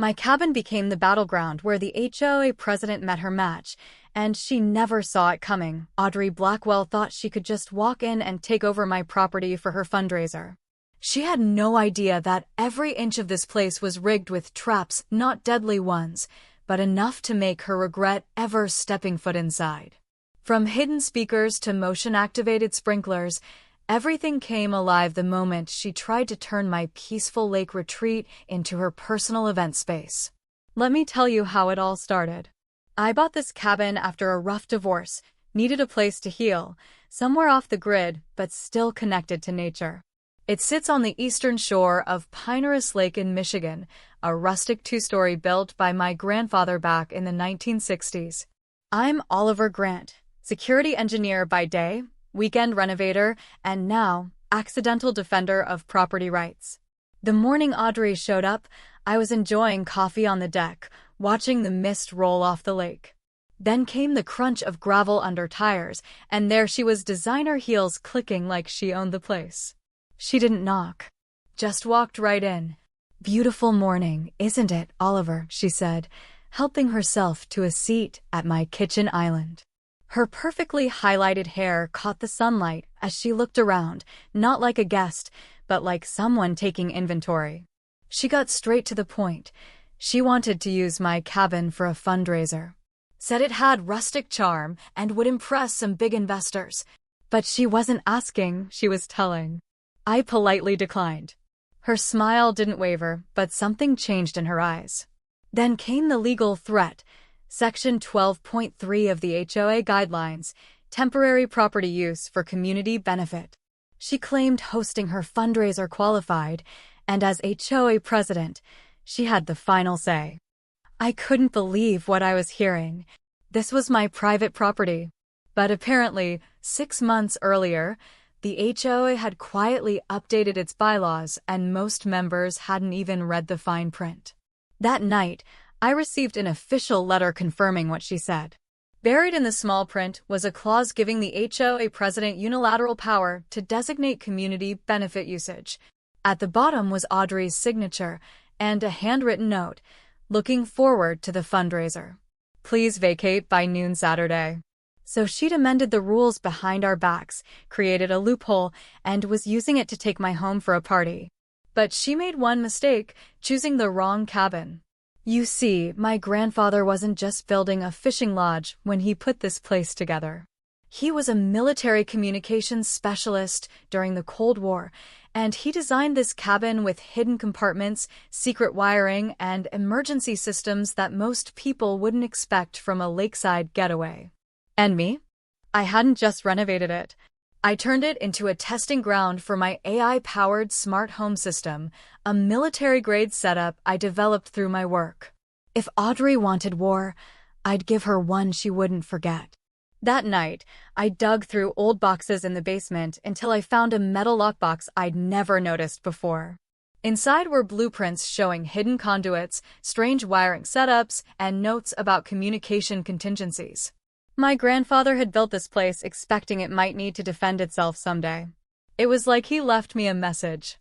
My cabin became the battleground where the HOA president met her match, and she never saw it coming. Audrey Blackwell thought she could just walk in and take over my property for her fundraiser. She had no idea that every inch of this place was rigged with traps, not deadly ones, but enough to make her regret ever stepping foot inside. From hidden speakers to motion-activated sprinklers, everything came alive the moment she tried to turn my peaceful lake retreat into her personal event space. Let me tell you how it all started. I bought this cabin after a rough divorce, needed a place to heal, somewhere off the grid but still connected to nature. It sits on the eastern shore of Pinehurst Lake in Michigan, a rustic two-story built by my grandfather back in the 1960s. I'm Oliver Grant, security engineer by day, weekend renovator, and now accidental defender of property rights. The morning Audrey showed up, I was enjoying coffee on the deck, watching the mist roll off the lake. Then came the crunch of gravel under tires, and there she was, designer heels clicking like she owned the place. She didn't knock, just walked right in. "Beautiful morning, isn't it, Oliver?" she said, helping herself to a seat at my kitchen island. Her perfectly highlighted hair caught the sunlight as she looked around, not like a guest, but like someone taking inventory. She got straight to the point. She wanted to use my cabin for a fundraiser. Said it had rustic charm and would impress some big investors. But she wasn't asking, she was telling. I politely declined. Her smile didn't waver, but something changed in her eyes. Then came the legal threat. Section 12.3 of the HOA guidelines, temporary property use for community benefit. She claimed hosting her fundraiser qualified, and as HOA president, she had the final say. I couldn't believe what I was hearing. This was my private property. But apparently, 6 months earlier, the HOA had quietly updated its bylaws and most members hadn't even read the fine print. That night, I received an official letter confirming what she said. Buried in the small print was a clause giving the HOA president unilateral power to designate community benefit usage. At the bottom was Audrey's signature and a handwritten note, looking forward to the fundraiser. Please vacate by noon Saturday. So she'd amended the rules behind our backs, created a loophole, and was using it to take my home for a party. But she made one mistake, choosing the wrong cabin. You see, my grandfather wasn't just building a fishing lodge when he put this place together. He was a military communications specialist during the Cold War, and he designed this cabin with hidden compartments, secret wiring, and emergency systems that most people wouldn't expect from a lakeside getaway. And me? I hadn't just renovated it. I turned it into a testing ground for my AI-powered smart home system, a military-grade setup I developed through my work. If Audrey wanted war, I'd give her one she wouldn't forget. That night, I dug through old boxes in the basement until I found a metal lockbox I'd never noticed before. Inside were blueprints showing hidden conduits, strange wiring setups, and notes about communication contingencies. My grandfather had built this place expecting it might need to defend itself someday. It was like he left me a message.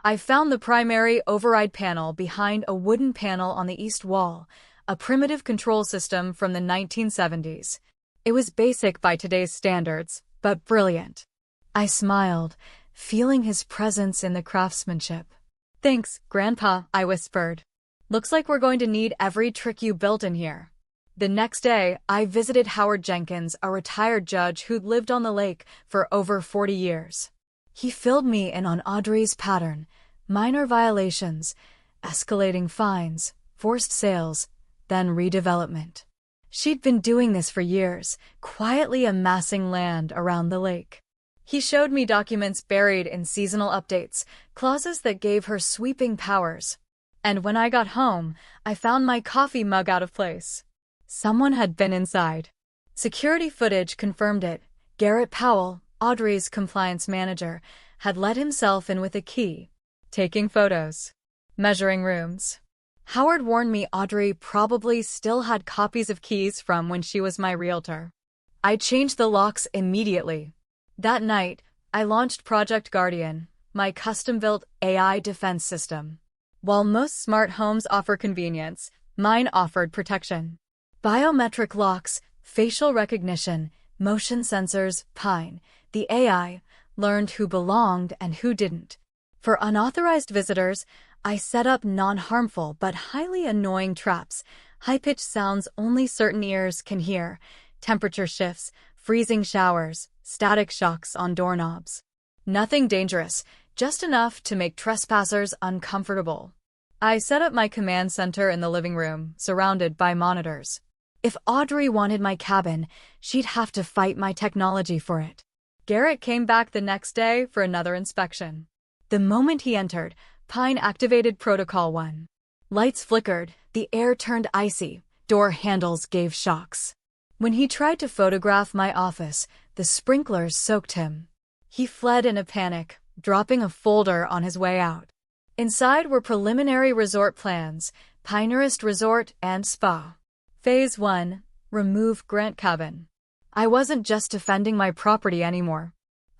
I found the primary override panel behind a wooden panel on the east wall, a primitive control system from the 1970s. It was basic by today's standards, but brilliant. I smiled, feeling his presence in the craftsmanship. Thanks, Grandpa, I whispered. Looks like we're going to need every trick you built in here. The next day, I visited Howard Jenkins, a retired judge who'd lived on the lake for over 40 years. He filled me in on Audrey's pattern: minor violations, escalating fines, forced sales, then redevelopment. She'd been doing this for years, quietly amassing land around the lake. He showed me documents buried in seasonal updates, clauses that gave her sweeping powers. And when I got home, I found my coffee mug out of place. Someone had been inside. Security footage confirmed it. Garrett Powell, Audrey's compliance manager, had let himself in with a key, taking photos, measuring rooms. Howard warned me Audrey probably still had copies of keys from when she was my realtor. I changed the locks immediately. That night, I launched Project Guardian, my custom-built AI defense system. While most smart homes offer convenience, mine offered protection. Biometric locks, facial recognition, motion sensors, Pine, the AI, learned who belonged and who didn't. For unauthorized visitors, I set up non-harmful but highly annoying traps, high-pitched sounds only certain ears can hear, temperature shifts, freezing showers, static shocks on doorknobs. Nothing dangerous, just enough to make trespassers uncomfortable. I set up my command center in the living room, surrounded by monitors. If Audrey wanted my cabin, she'd have to fight my technology for it. Garrett came back the next day for another inspection. The moment he entered, Pine activated Protocol 1. Lights flickered, the air turned icy, door handles gave shocks. When he tried to photograph my office, the sprinklers soaked him. He fled in a panic, dropping a folder on his way out. Inside were preliminary resort plans, Pinehurst Resort and Spa. Phase 1, remove Grant Cabin. I wasn't just defending my property anymore.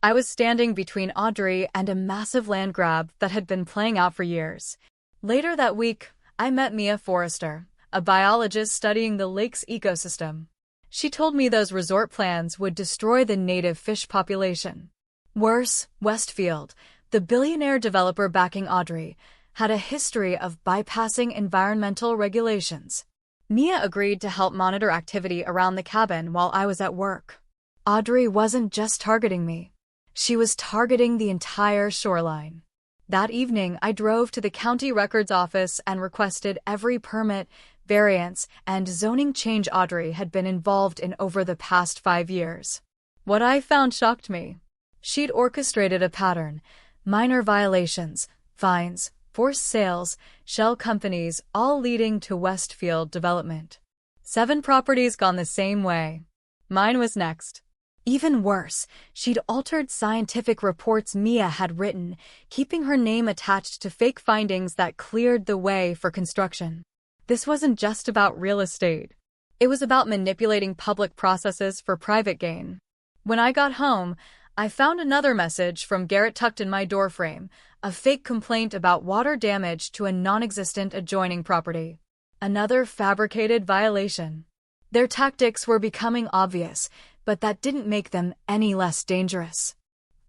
I was standing between Audrey and a massive land grab that had been playing out for years. Later that week, I met Mia Forrester, a biologist studying the lake's ecosystem. She told me those resort plans would destroy the native fish population. Worse, Westfield, the billionaire developer backing Audrey, had a history of bypassing environmental regulations. Mia agreed to help monitor activity around the cabin while I was at work. Audrey wasn't just targeting me. She was targeting the entire shoreline. That evening, I drove to the county records office and requested every permit, variance, and zoning change Audrey had been involved in over the past 5 years. What I found shocked me. She'd orchestrated a pattern: minor violations, fines, forced sales, shell companies, all leading to Westfield development. 7 properties gone the same way. Mine was next. Even worse, she'd altered scientific reports Mia had written, keeping her name attached to fake findings that cleared the way for construction. This wasn't just about real estate. It was about manipulating public processes for private gain. When I got home, I found another message from Garrett tucked in my doorframe, a fake complaint about water damage to a non-existent adjoining property. Another fabricated violation. Their tactics were becoming obvious, but that didn't make them any less dangerous.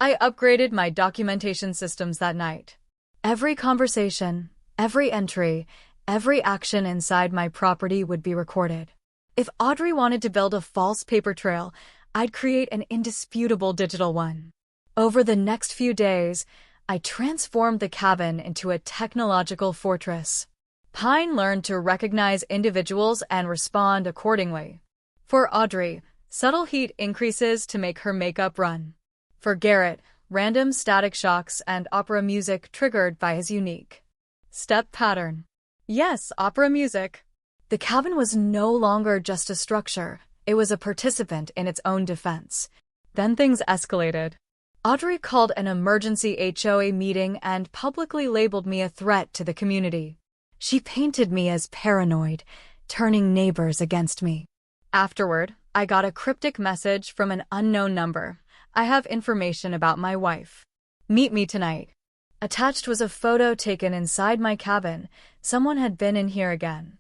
I upgraded my documentation systems that night. Every conversation, every entry, every action inside my property would be recorded. If Audrey wanted to build a false paper trail, I'd create an indisputable digital one. Over the next few days, I transformed the cabin into a technological fortress. Pine learned to recognize individuals and respond accordingly. For Audrey, subtle heat increases to make her makeup run. For Garrett, random static shocks and opera music triggered by his unique step pattern. Yes, opera music. The cabin was no longer just a structure, it was a participant in its own defense. Then things escalated. Audrey called an emergency HOA meeting and publicly labeled me a threat to the community. She painted me as paranoid, turning neighbors against me. Afterward, I got a cryptic message from an unknown number. I have information about my wife. Meet me tonight. Attached was a photo taken inside my cabin. Someone had been in here again.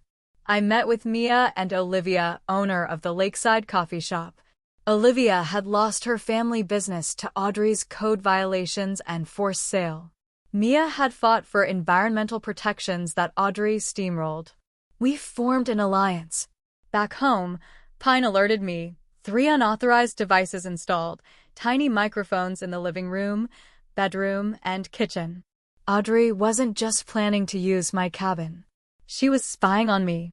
I met with Mia and Olivia, owner of the Lakeside Coffee Shop. Olivia had lost her family business to Audrey's code violations and forced sale. Mia had fought for environmental protections that Audrey steamrolled. We formed an alliance. Back home, Pine alerted me, 3 unauthorized devices installed, tiny microphones in the living room, bedroom, and kitchen. Audrey wasn't just planning to use my cabin. She was spying on me.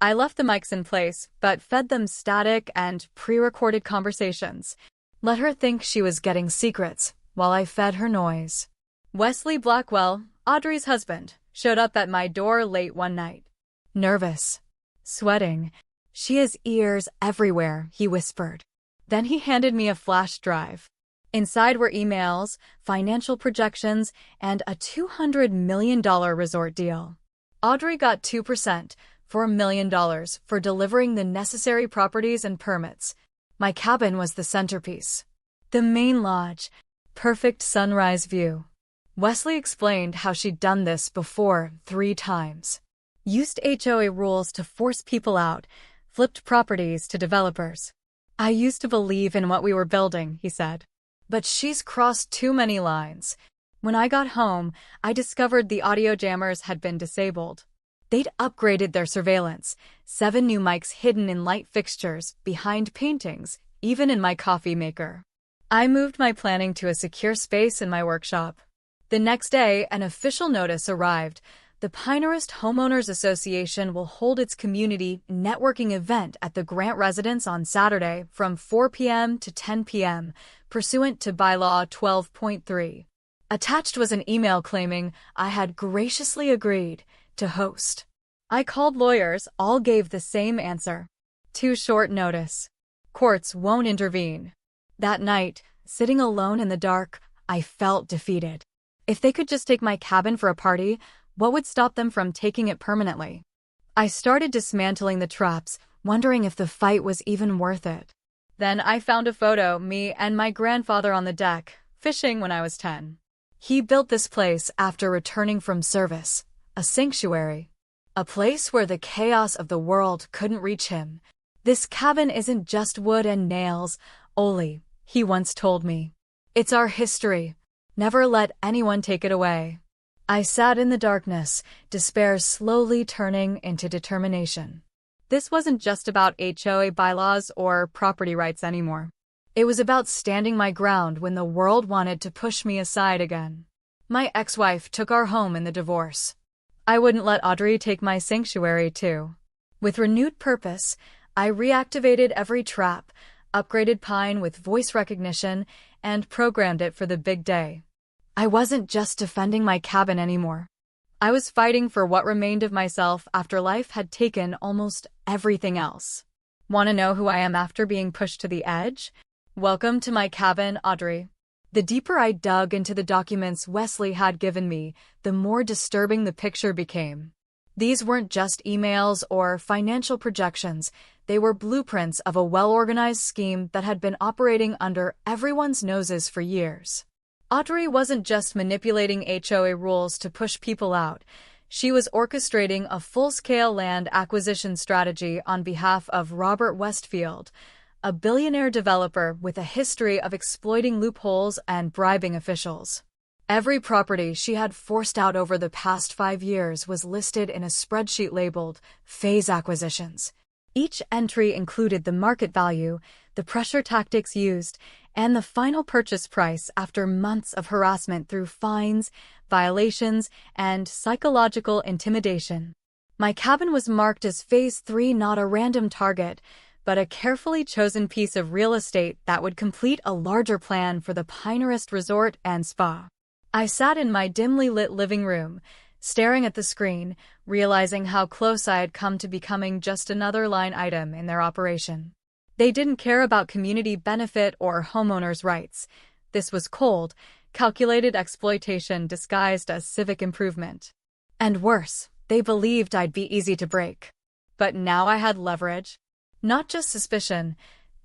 I left the mics in place, but fed them static and pre-recorded conversations. Let her think she was getting secrets, while I fed her noise. Wesley Blackwell, Audrey's husband, showed up at my door late one night. Nervous. Sweating. She has ears everywhere, he whispered. Then he handed me a flash drive. Inside were emails, financial projections, and a $200 million resort deal. Audrey got 2%, $4 million, for delivering the necessary properties and permits. My cabin was the centerpiece. The main lodge. Perfect sunrise view. Wesley explained how she'd done this before 3 times. Used HOA rules to force people out, flipped properties to developers. I used to believe in what we were building, he said. But she's crossed too many lines. When I got home, I discovered the audio jammers had been disabled. They'd upgraded their surveillance, 7 new mics hidden in light fixtures, behind paintings, even in my coffee maker. I moved my planning to a secure space in my workshop. The next day, an official notice arrived. The Pinehurst Homeowners Association will hold its community networking event at the Grant residence on Saturday from 4 p.m. to 10 p.m., pursuant to Bylaw 12.3. Attached was an email claiming I had graciously agreed to host. I called lawyers, all gave the same answer. Too short notice. Courts won't intervene. That night, sitting alone in the dark, I felt defeated. If they could just take my cabin for a party, what would stop them from taking it permanently? I started dismantling the traps, wondering if the fight was even worth it. Then I found a photo, me and my grandfather on the deck, fishing when I was 10. He built this place after returning from service, a sanctuary. A place where the chaos of the world couldn't reach him. This cabin isn't just wood and nails, Oli, he once told me. It's our history. Never let anyone take it away. I sat in the darkness, despair slowly turning into determination. This wasn't just about HOA bylaws or property rights anymore. It was about standing my ground when the world wanted to push me aside again. My ex-wife took our home in the divorce. I wouldn't let Audrey take my sanctuary too. With renewed purpose, I reactivated every trap, upgraded Pine with voice recognition, and programmed it for the big day. I wasn't just defending my cabin anymore. I was fighting for what remained of myself after life had taken almost everything else. Want to know who I am after being pushed to the edge? Welcome to my cabin, Audrey. The deeper I dug into the documents Wesley had given me, the more disturbing the picture became. These weren't just emails or financial projections. They were blueprints of a well-organized scheme that had been operating under everyone's noses for years. Audrey wasn't just manipulating HOA rules to push people out. She was orchestrating a full-scale land acquisition strategy on behalf of Robert Westfield, a billionaire developer with a history of exploiting loopholes and bribing officials. Every property she had forced out over the past 5 years was listed in a spreadsheet labeled Phase Acquisitions. Each entry included the market value, the pressure tactics used, and the final purchase price after months of harassment through fines, violations, and psychological intimidation. My cabin was marked as Phase 3, not a random target, but a carefully chosen piece of real estate that would complete a larger plan for the Pinehurst Resort and Spa. I sat in my dimly lit living room, staring at the screen, realizing how close I had come to becoming just another line item in their operation. They didn't care about community benefit or homeowners' rights. This was cold, calculated exploitation disguised as civic improvement. And worse, they believed I'd be easy to break. But now I had leverage. Not just suspicion,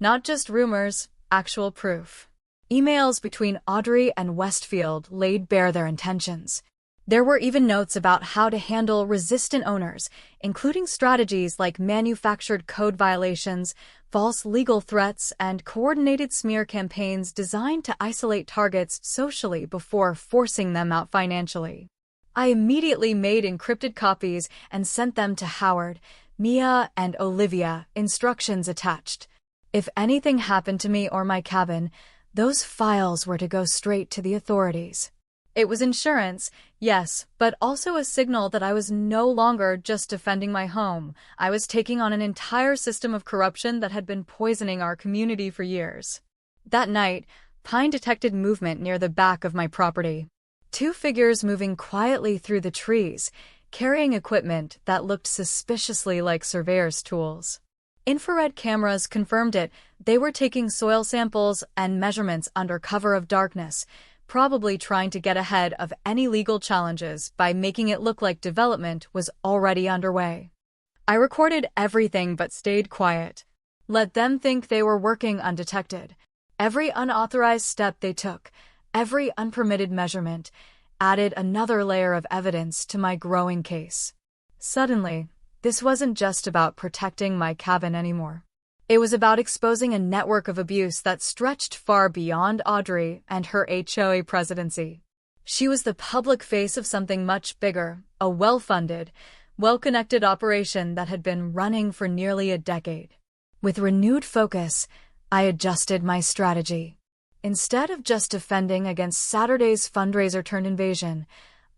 not just rumors, actual proof. Emails between Audrey and Westfield laid bare their intentions. There were even notes about how to handle resistant owners, including strategies like manufactured code violations, false legal threats, and coordinated smear campaigns designed to isolate targets socially before forcing them out financially. I immediately made encrypted copies and sent them to Howard, Mia, and Olivia, instructions attached. If anything happened to me or my cabin, those files were to go straight to the authorities. It was insurance, yes, but also a signal that I was no longer just defending my home. I was taking on an entire system of corruption that had been poisoning our community for years. That night, Pine detected movement near the back of my property. 2 figures moving quietly through the trees, carrying equipment that looked suspiciously like surveyor's tools. Infrared cameras confirmed it. They were taking soil samples and measurements under cover of darkness, probably trying to get ahead of any legal challenges by making it look like development was already underway. I recorded everything but stayed quiet. Let them think they were working undetected. Every unauthorized step they took, every unpermitted measurement, added another layer of evidence to my growing case. Suddenly, this wasn't just about protecting my cabin anymore. It was about exposing a network of abuse that stretched far beyond Audrey and her HOA presidency. She was the public face of something much bigger, a well-funded, well-connected operation that had been running for nearly a decade. With renewed focus, I adjusted my strategy. Instead of just defending against Saturday's fundraiser-turned-invasion,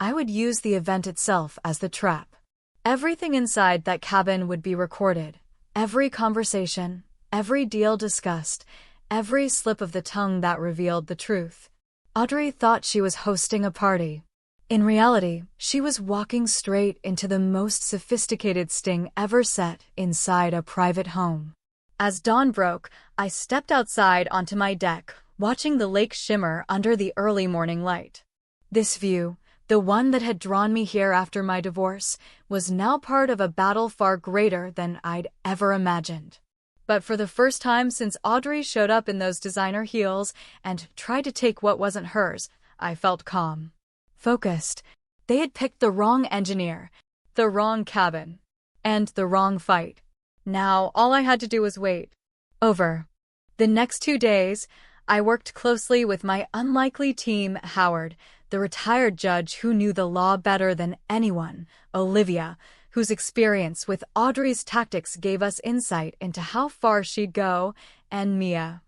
I would use the event itself as the trap. Everything inside that cabin would be recorded. Every conversation, every deal discussed, every slip of the tongue that revealed the truth. Audrey thought she was hosting a party. In reality, she was walking straight into the most sophisticated sting ever set inside a private home. As dawn broke, I stepped outside onto my deck, watching the lake shimmer under the early morning light. This view, the one that had drawn me here after my divorce, was now part of a battle far greater than I'd ever imagined. But for the first time since Audrey showed up in those designer heels and tried to take what wasn't hers, I felt calm. Focused. They had picked the wrong engineer, the wrong cabin, and the wrong fight. Now all I had to do was wait. Over. The next 2 days, I worked closely with my unlikely team, Howard, the retired judge who knew the law better than anyone, Olivia, whose experience with Audrey's tactics gave us insight into how far she'd go, and Mia,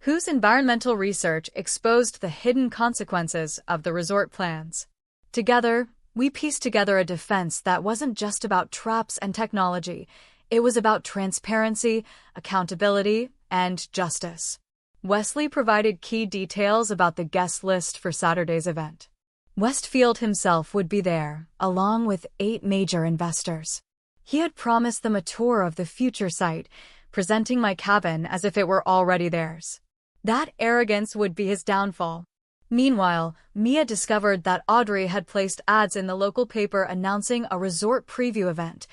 whose environmental research exposed the hidden consequences of the resort plans. Together, we pieced together a defense that wasn't just about traps and technology. It was about transparency, accountability, and justice. Wesley provided key details about the guest list for Saturday's event. Westfield himself would be there, along with 8 major investors. He had promised them a tour of the future site, presenting my cabin as if it were already theirs. That arrogance would be his downfall. Meanwhile, Mia discovered that Audrey had placed ads in the local paper announcing a resort preview event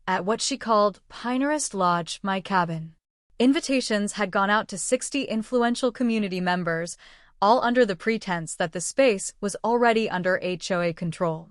at what she called Pinehurst Lodge, my cabin. Invitations had gone out to 60 influential community members, all under the pretense that the space was already under HOA control.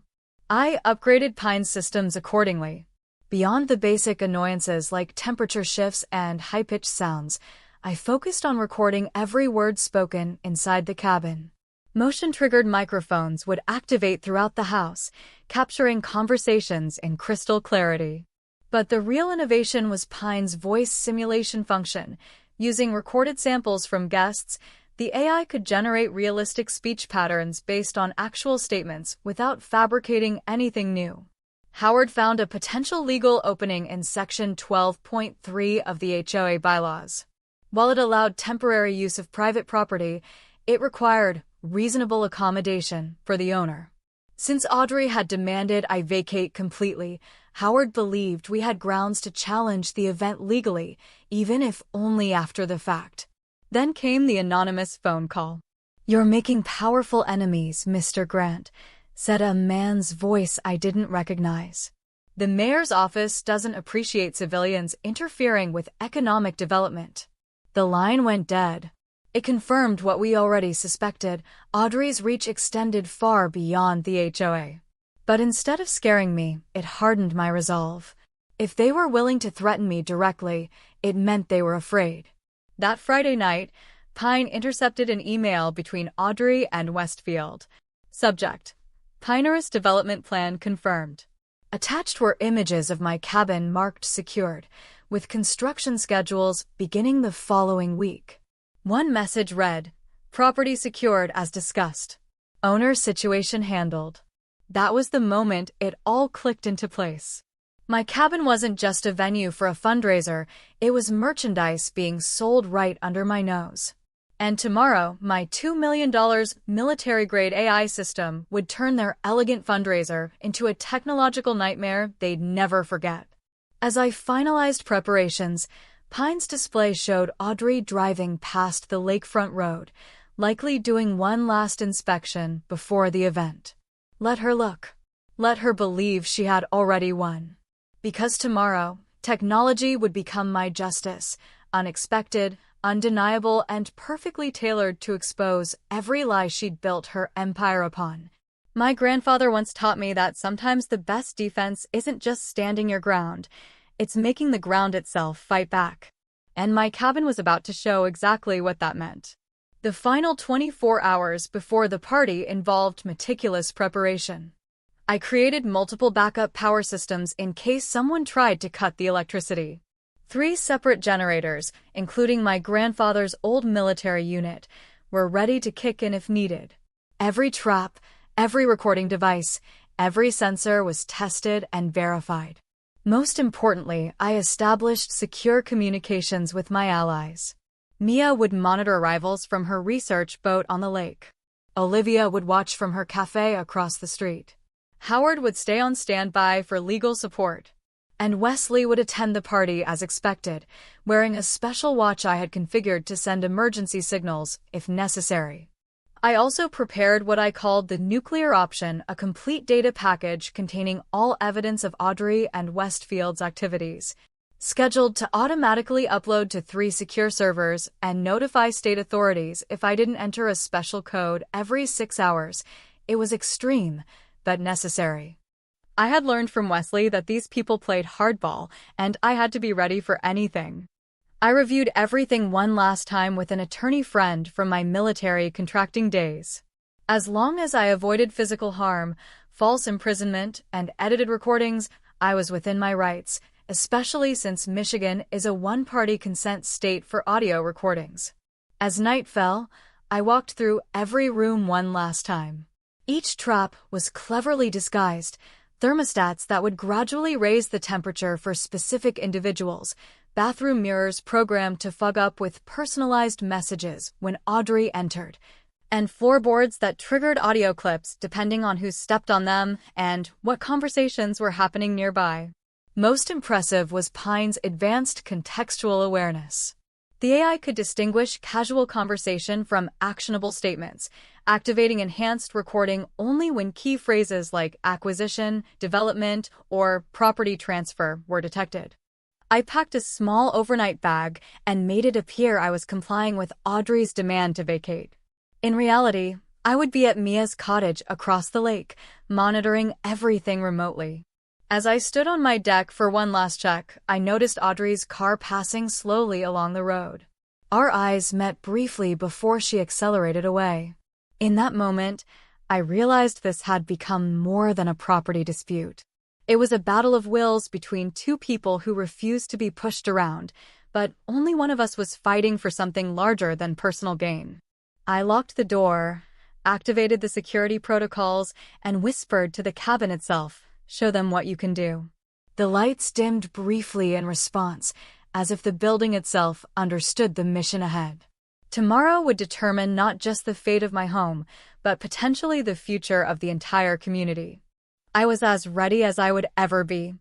I upgraded Pine's systems accordingly. Beyond the basic annoyances like temperature shifts and high-pitched sounds, I focused on recording every word spoken inside the cabin. Motion-triggered microphones would activate throughout the house, capturing conversations in crystal clarity. But the real innovation was Pine's voice simulation function. Using recorded samples from guests, the AI could generate realistic speech patterns based on actual statements without fabricating anything new. Howard found a potential legal opening in Section 12.3 of the HOA bylaws. While it allowed temporary use of private property, it required reasonable accommodation for the owner. Since Audrey had demanded I vacate completely, Howard believed we had grounds to challenge the event legally, even if only after the fact. Then came the anonymous phone call. "You're making powerful enemies, Mr. Grant," said a man's voice I didn't recognize. "The mayor's office doesn't appreciate civilians interfering with economic development." The line went dead. It confirmed what we already suspected. Audrey's reach extended far beyond the HOA. But instead of scaring me, it hardened my resolve. If they were willing to threaten me directly, it meant they were afraid. That Friday night, Pine intercepted an email between Audrey and Westfield. Subject: Pinehurst Development Plan confirmed. Attached were images of my cabin marked secured, with construction schedules beginning the following week. One message read, "Property secured as discussed. Owner situation handled." That was the moment it all clicked into place. My cabin wasn't just a venue for a fundraiser, it was merchandise being sold right under my nose. And tomorrow, my $2 million military-grade AI system would turn their elegant fundraiser into a technological nightmare they'd never forget. As I finalized preparations, Pine's display showed Audrey driving past the lakefront road, likely doing one last inspection before the event. Let her look. Let her believe she had already won. Because tomorrow, technology would become my justice, unexpected, undeniable, and perfectly tailored to expose every lie she'd built her empire upon. My grandfather once taught me that sometimes the best defense isn't just standing your ground, it's making the ground itself fight back. And my cabin was about to show exactly what that meant. The final 24 hours before the party involved meticulous preparation. I created multiple backup power systems in case someone tried to cut the electricity. 3 separate generators, including my grandfather's old military unit, were ready to kick in if needed. Every trap, every recording device, every sensor was tested and verified. Most importantly, I established secure communications with my allies. Mia would monitor arrivals from her research boat on the lake. Olivia would watch from her cafe across the street. Howard would stay on standby for legal support. And Wesley would attend the party as expected, wearing a special watch I had configured to send emergency signals if necessary. I also prepared what I called the nuclear option, a complete data package containing all evidence of Audrey and Westfield's activities, scheduled to automatically upload to 3 secure servers and notify state authorities if I didn't enter a special code every 6 hours. It was extreme, but necessary. I had learned from Wesley that these people played hardball, and I had to be ready for anything. I reviewed everything one last time with an attorney friend from my military contracting days. As long as I avoided physical harm, false imprisonment, and edited recordings, I was within my rights, especially since Michigan is a one-party consent state for audio recordings. As night fell, I walked through every room one last time. Each trap was cleverly disguised, thermostats that would gradually raise the temperature for specific individuals, bathroom mirrors programmed to fog up with personalized messages when Audrey entered, and floorboards that triggered audio clips depending on who stepped on them and what conversations were happening nearby. Most impressive was Pine's advanced contextual awareness. The AI could distinguish casual conversation from actionable statements, activating enhanced recording only when key phrases like acquisition, development, or property transfer were detected. I packed a small overnight bag and made it appear I was complying with Audrey's demand to vacate. In reality, I would be at Mia's cottage across the lake, monitoring everything remotely. As I stood on my deck for one last check, I noticed Audrey's car passing slowly along the road. Our eyes met briefly before she accelerated away. In that moment, I realized this had become more than a property dispute. It was a battle of wills between 2 people who refused to be pushed around, but only one of us was fighting for something larger than personal gain. I locked the door, activated the security protocols, and whispered to the cabin itself, "Show them what you can do." The lights dimmed briefly in response, as if the building itself understood the mission ahead. Tomorrow would determine not just the fate of my home, but potentially the future of the entire community. I was as ready as I would ever be.